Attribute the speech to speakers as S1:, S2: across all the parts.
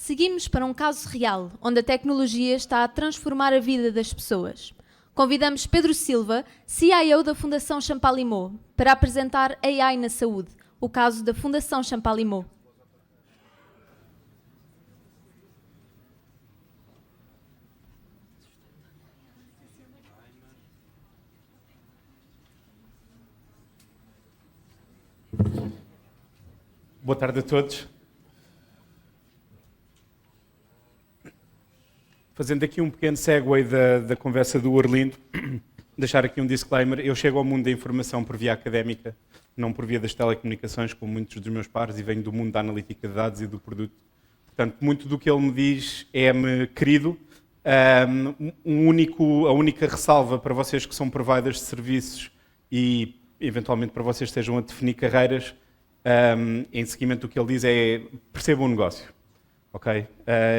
S1: Seguimos para um caso real, onde a tecnologia está a transformar a vida das pessoas. Convidamos Pedro Silva, CIO da Fundação Champalimau, para apresentar AI na saúde, o caso da Fundação Champalimau.
S2: Boa tarde a todos. Fazendo aqui um pequeno segue da conversa do Orlindo, deixar aqui um disclaimer. Eu chego ao mundo da informação por via académica, não por via das telecomunicações, como muitos dos meus pares, e venho do mundo da analítica de dados e do produto. Portanto, muito do que ele me diz é-me querido. A única ressalva para vocês que são providers de serviços e, eventualmente, para vocês que estejam a definir carreiras, em seguimento do que ele diz é percebam o negócio. Okay?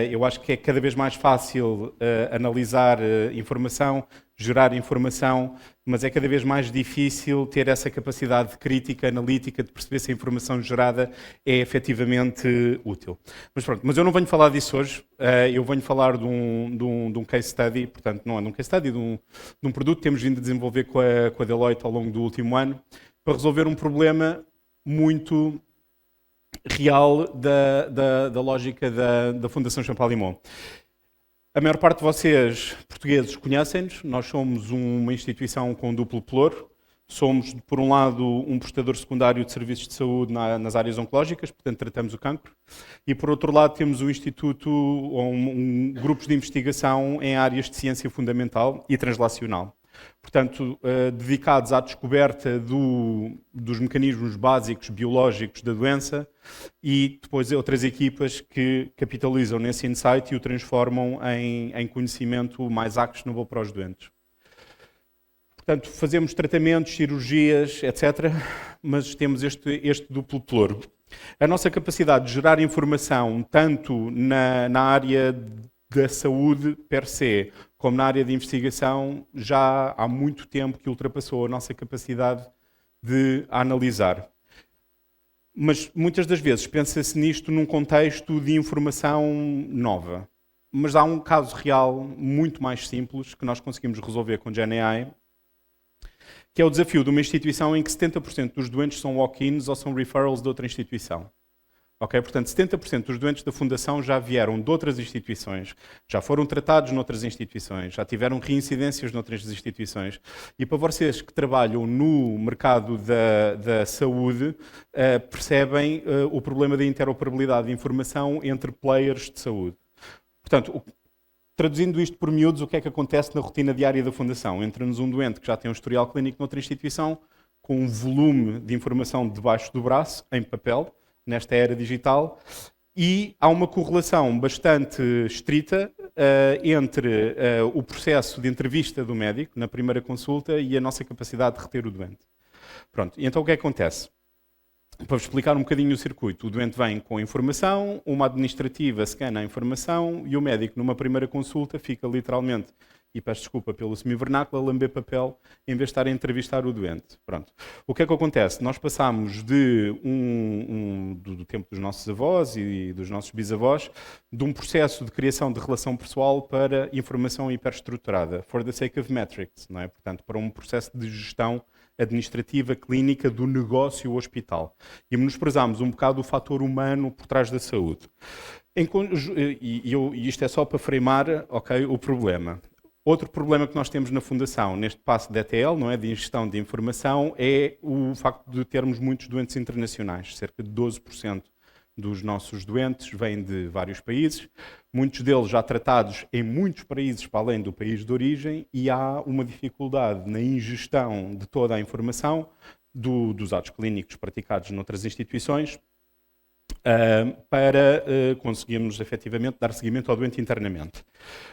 S2: Eu acho que é cada vez mais fácil analisar informação, gerar informação, mas é cada vez mais difícil ter essa capacidade crítica, analítica, de perceber se a informação gerada é efetivamente útil. Mas pronto, mas eu não venho falar disso hoje, eu venho falar de um case study, portanto não é de um case study, de um produto que temos vindo a desenvolver com a Deloitte ao longo do último ano, para resolver um problema muito real da lógica da Fundação Champalimau. A maior parte de vocês, portugueses, conhecem-nos. Nós somos uma instituição com duplo pelouro. Somos, por um lado, um prestador secundário de serviços de saúde nas áreas oncológicas, portanto tratamos o cancro. E, por outro lado, temos um instituto, ou grupos de investigação em áreas de ciência fundamental e translacional. Portanto, dedicados à descoberta dos mecanismos básicos biológicos da doença e depois outras equipas que capitalizam nesse insight e o transformam em conhecimento mais actionable para os doentes. Portanto, fazemos tratamentos, cirurgias, etc., mas temos este duplo pelouro. A nossa capacidade de gerar informação, tanto na área da saúde per se, como na área de investigação, já há muito tempo que ultrapassou a nossa capacidade de analisar. Mas muitas das vezes pensa-se nisto num contexto de informação nova. Mas há um caso real muito mais simples que nós conseguimos resolver com GenAI, que é o desafio de uma instituição em que 70% dos doentes são walk-ins ou são referrals de outra instituição. Okay? Portanto, 70% dos doentes da Fundação já vieram de outras instituições, já foram tratados noutras instituições, já tiveram reincidências noutras instituições. E para vocês que trabalham no mercado da saúde, percebem o problema da interoperabilidade de informação entre players de saúde. Portanto, traduzindo isto por miúdos, o que é que acontece na rotina diária da Fundação? Entra-nos um doente que já tem um historial clínico noutra instituição, com um volume de informação debaixo do braço, em papel, nesta era digital, e há uma correlação bastante estrita entre o processo de entrevista do médico na primeira consulta e a nossa capacidade de reter o doente. Pronto, e então o que é que acontece? Para vos explicar um bocadinho o circuito, o doente vem com informação, uma administrativa scana a informação e o médico, numa primeira consulta, fica literalmente, e peço desculpa pelo semi-vernáculo, a lamber papel em vez de estar a entrevistar o doente. Pronto. O que é que acontece? Nós passamos do tempo dos nossos avós e dos nossos bisavós, de um processo de criação de relação pessoal para informação hiperestruturada, for the sake of metrics, não é? Portanto, para um processo de gestão administrativa, clínica do negócio hospital. E menosprezamos um bocado o fator humano por trás da saúde. E isto é só para freimar, okay, o problema. Outro problema que nós temos na Fundação, neste passo de ETL, não é, de ingestão de informação, é o facto de termos muitos doentes internacionais. Cerca de 12% dos nossos doentes vêm de vários países, muitos deles já tratados em muitos países para além do país de origem, e há uma dificuldade na ingestão de toda a informação dos atos clínicos praticados noutras instituições, para conseguirmos efetivamente dar seguimento ao doente internamente.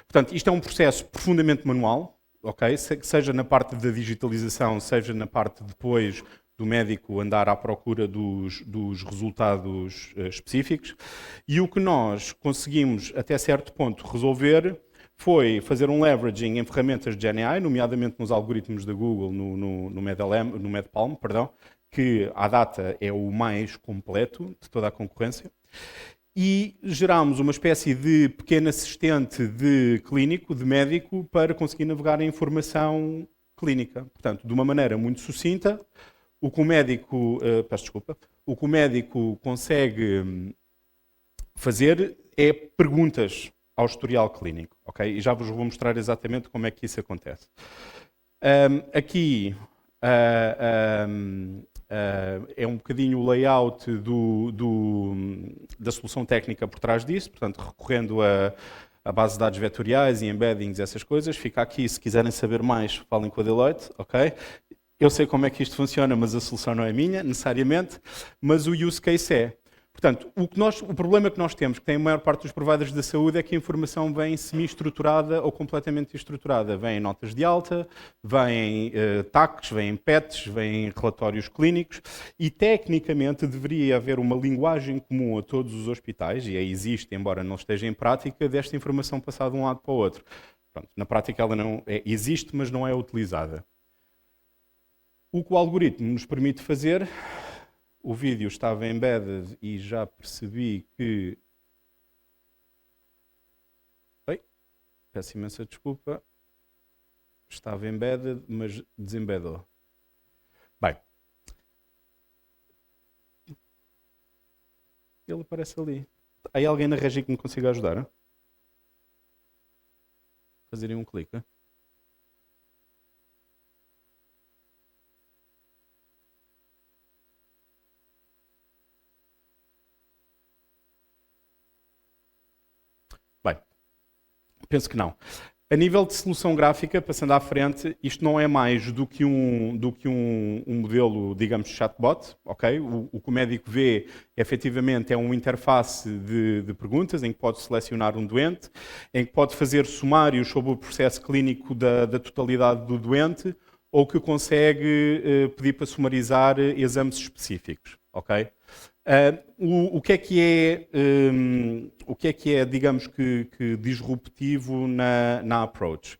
S2: Portanto, isto é um processo profundamente manual, okay? Seja na parte da digitalização, seja na parte depois do médico andar à procura dos resultados específicos. E o que nós conseguimos, até certo ponto, resolver foi fazer um leveraging em ferramentas de GenAI, nomeadamente nos algoritmos da Google, no MedPalm, perdão, que à data é o mais completo de toda a concorrência, e gerámos uma espécie de pequeno assistente de clínico, de médico, para conseguir navegar a informação clínica. Portanto, de uma maneira muito sucinta, o que o médico, o que o médico consegue fazer é perguntas ao historial clínico, ok? E já vos vou mostrar exatamente como é que isso acontece. Aqui é um bocadinho o layout da solução técnica por trás disso, portanto, recorrendo a base de dados vetoriais e embeddings, essas coisas. Fica aqui, se quiserem saber mais, falem com a Deloitte, ok? Eu sei como é que isto funciona, mas a solução não é minha, necessariamente, mas o use case é. Portanto, o problema que nós temos, que tem a maior parte dos providers da saúde, é que a informação vem semi-estruturada ou completamente estruturada. Vem em notas de alta, vem em TACs, vem em PETs, vem em relatórios clínicos e, tecnicamente, deveria haver uma linguagem comum a todos os hospitais, e aí existe, embora não esteja em prática, desta informação passada de um lado para o outro. Pronto, na prática ela não existe, mas não é utilizada. O que o algoritmo nos permite fazer... O vídeo estava embedded e já percebi que... Oi, peço imensa desculpa. Estava embedded, mas desembedou. Bem. Ele aparece ali. Há alguém na regi que me consiga ajudar? Fazerem um clique. Bem, penso que não. A nível de solução gráfica, passando à frente, isto não é mais do que um modelo, digamos, chatbot, ok? O que o médico vê, efetivamente, é uma interface de perguntas em que pode selecionar um doente, em que pode fazer sumários sobre o processo clínico da totalidade do doente, ou que consegue pedir para sumarizar exames específicos, ok? O que é que é, digamos que disruptivo na approach?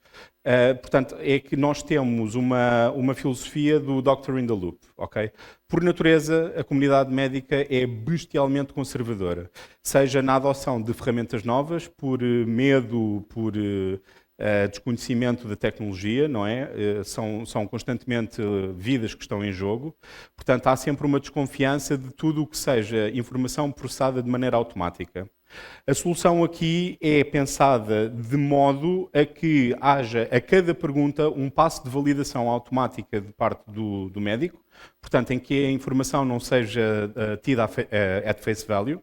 S2: Portanto, é que nós temos uma filosofia do Doctor in the Loop, ok? Por natureza, a comunidade médica é bestialmente conservadora, seja na adoção de ferramentas novas, por medo, por desconhecimento da tecnologia, não é? São constantemente vidas que estão em jogo. Portanto, há sempre uma desconfiança de tudo o que seja informação processada de maneira automática. A solução aqui é pensada de modo a que haja a cada pergunta um passo de validação automática de parte do médico, portanto, em que a informação não seja tida at face value,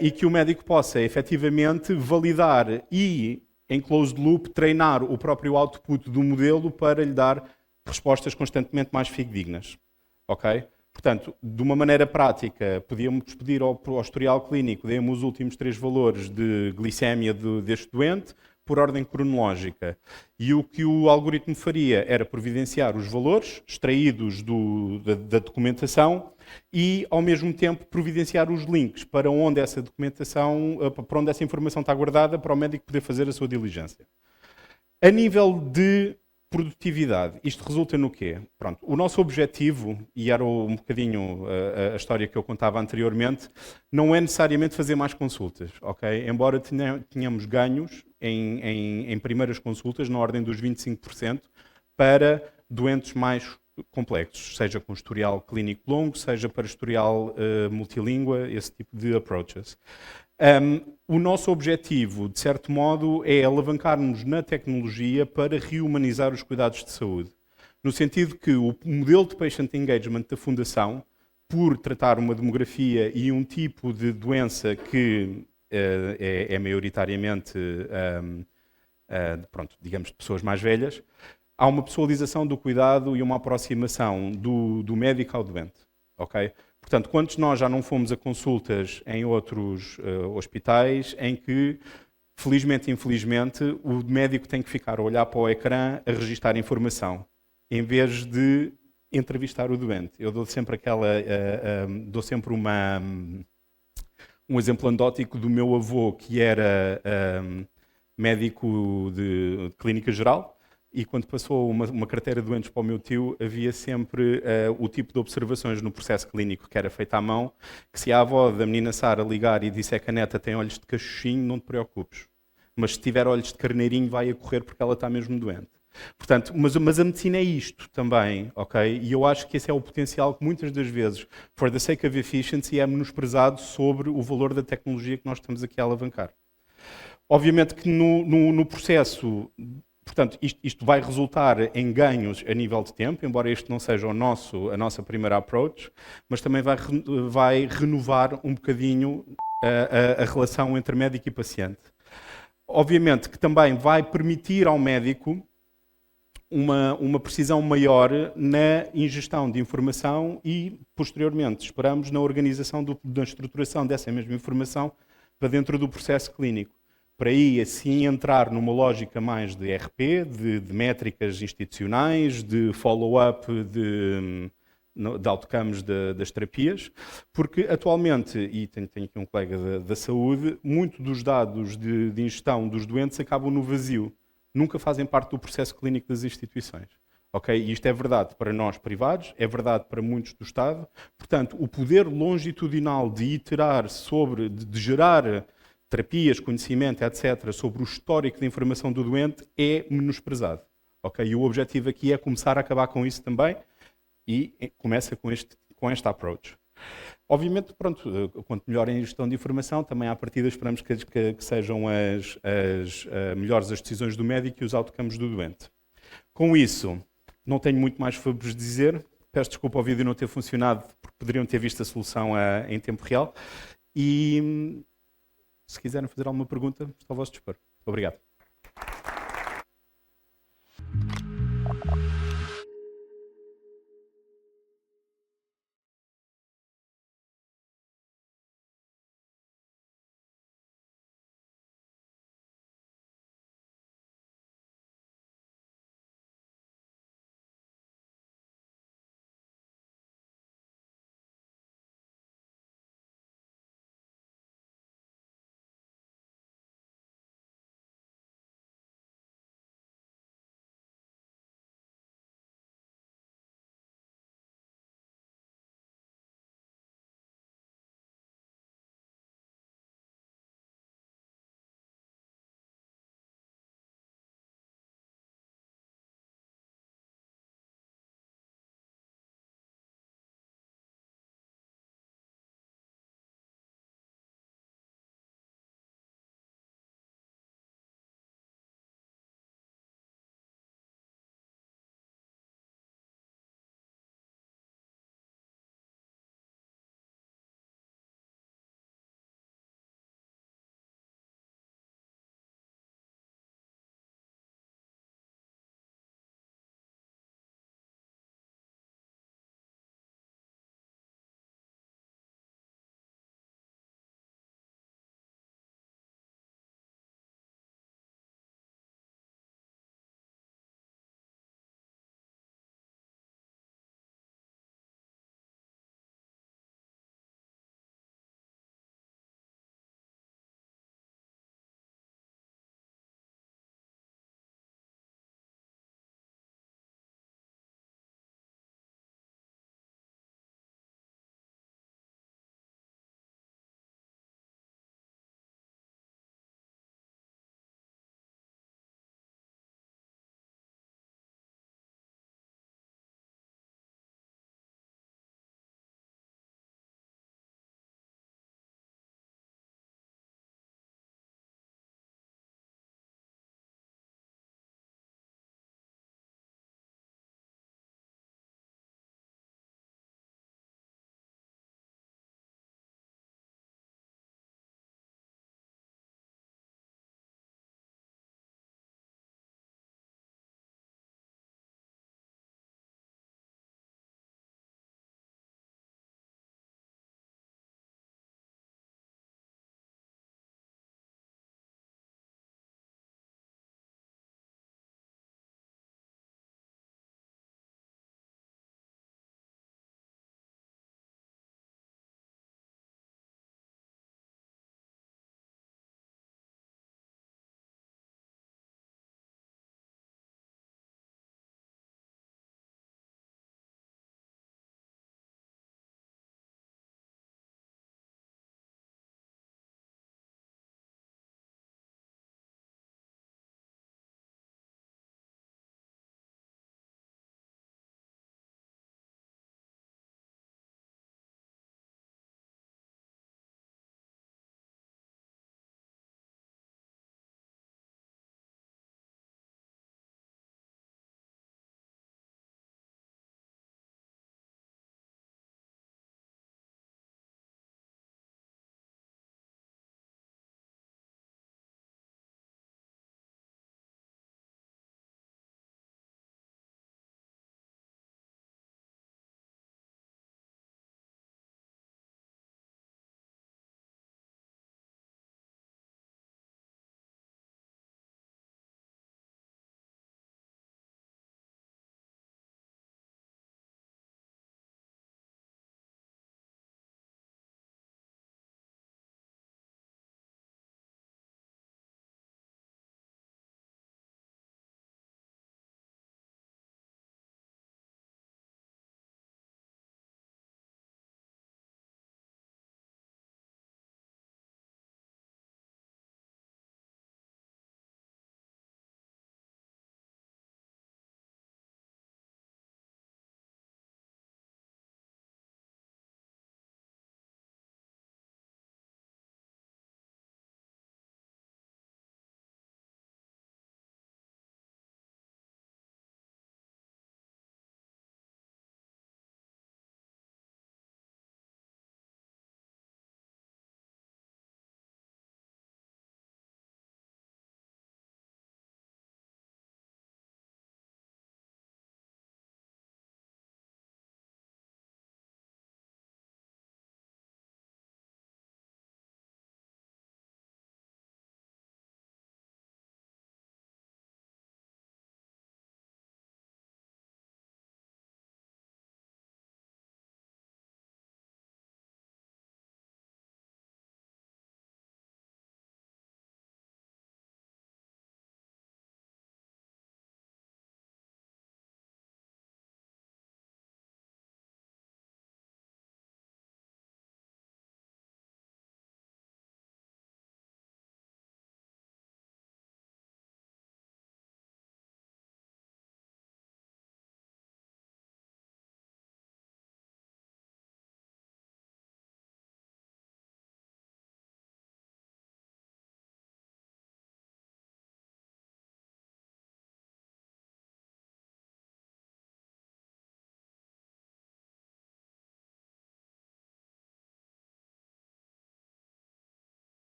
S2: e que o médico possa efetivamente validar e em closed loop, treinar o próprio output do modelo para lhe dar respostas constantemente mais fidedignas. Ok? Portanto, de uma maneira prática, podíamos pedir ao historial clínico, dê-me os últimos 3 valores de glicémia deste doente, por ordem cronológica. E o que o algoritmo faria era providenciar os valores extraídos da documentação e, ao mesmo tempo, providenciar os links para onde essa documentação, para onde essa informação está guardada, para o médico poder fazer a sua diligência. A nível de produtividade, isto resulta no quê? Pronto, o nosso objetivo, e era um bocadinho a história que eu contava anteriormente, não é necessariamente fazer mais consultas, ok? Embora tenhamos ganhos em primeiras consultas, na ordem dos 25%, para doentes mais complexos, seja com historial clínico longo, seja para historial multilíngua, esse tipo de approaches. O nosso objetivo, de certo modo, é alavancar-nos na tecnologia para rehumanizar os cuidados de saúde. No sentido que o modelo de patient engagement da Fundação, por tratar uma demografia e um tipo de doença que é maioritariamente, pronto, digamos, de pessoas mais velhas, há uma pessoalização do cuidado e uma aproximação do médico ao doente. Okay? Portanto, quantos nós já não fomos a consultas em outros hospitais em que, felizmente e infelizmente, o médico tem que ficar a olhar para o ecrã a registar informação, em vez de entrevistar o doente. Eu dou sempre um exemplo anedótico do meu avô, que era médico de clínica geral, e quando passou uma carteira de doentes para o meu tio, havia sempre o tipo de observações no processo clínico que era feito à mão, que se a avó da menina Sara ligar e disser que a neta tem olhos de cachuchinho, não te preocupes. Mas se tiver olhos de carneirinho, vai a correr porque ela está mesmo doente. Portanto, mas a medicina é isto também, ok? E eu acho que esse é o potencial que muitas das vezes, for the sake of efficiency, é menosprezado sobre o valor da tecnologia que nós estamos aqui a alavancar. Obviamente que no processo, portanto, isto vai resultar em ganhos a nível de tempo, embora este não seja a nossa primeira approach, mas também vai renovar um bocadinho a relação entre médico e paciente. Obviamente que também vai permitir ao médico uma precisão maior na ingestão de informação e, posteriormente, esperamos, na organização da estruturação dessa mesma informação para dentro do processo clínico. Para aí, assim, entrar numa lógica mais de RP, de métricas institucionais, de follow-up de outcomes das terapias, porque atualmente, e tenho aqui um colega da saúde, muito dos dados de ingestão dos doentes acabam no vazio. Nunca fazem parte do processo clínico das instituições. Okay? E isto é verdade para nós privados, é verdade para muitos do Estado. Portanto, o poder longitudinal de iterar de gerar terapias, conhecimento, etc., sobre o histórico de informação do doente é menosprezado. Okay? E o objetivo aqui é começar a acabar com isso também e começa com esta approach. Obviamente, pronto, quanto melhor a gestão de informação, também à partida esperamos que sejam as melhores as decisões do médico e os outcomes do doente. Com isso, não tenho muito mais para vos dizer. Peço desculpa ao vídeo não ter funcionado, porque poderiam ter visto a solução em tempo real. E se quiserem fazer alguma pergunta, estou ao vosso dispor. Obrigado.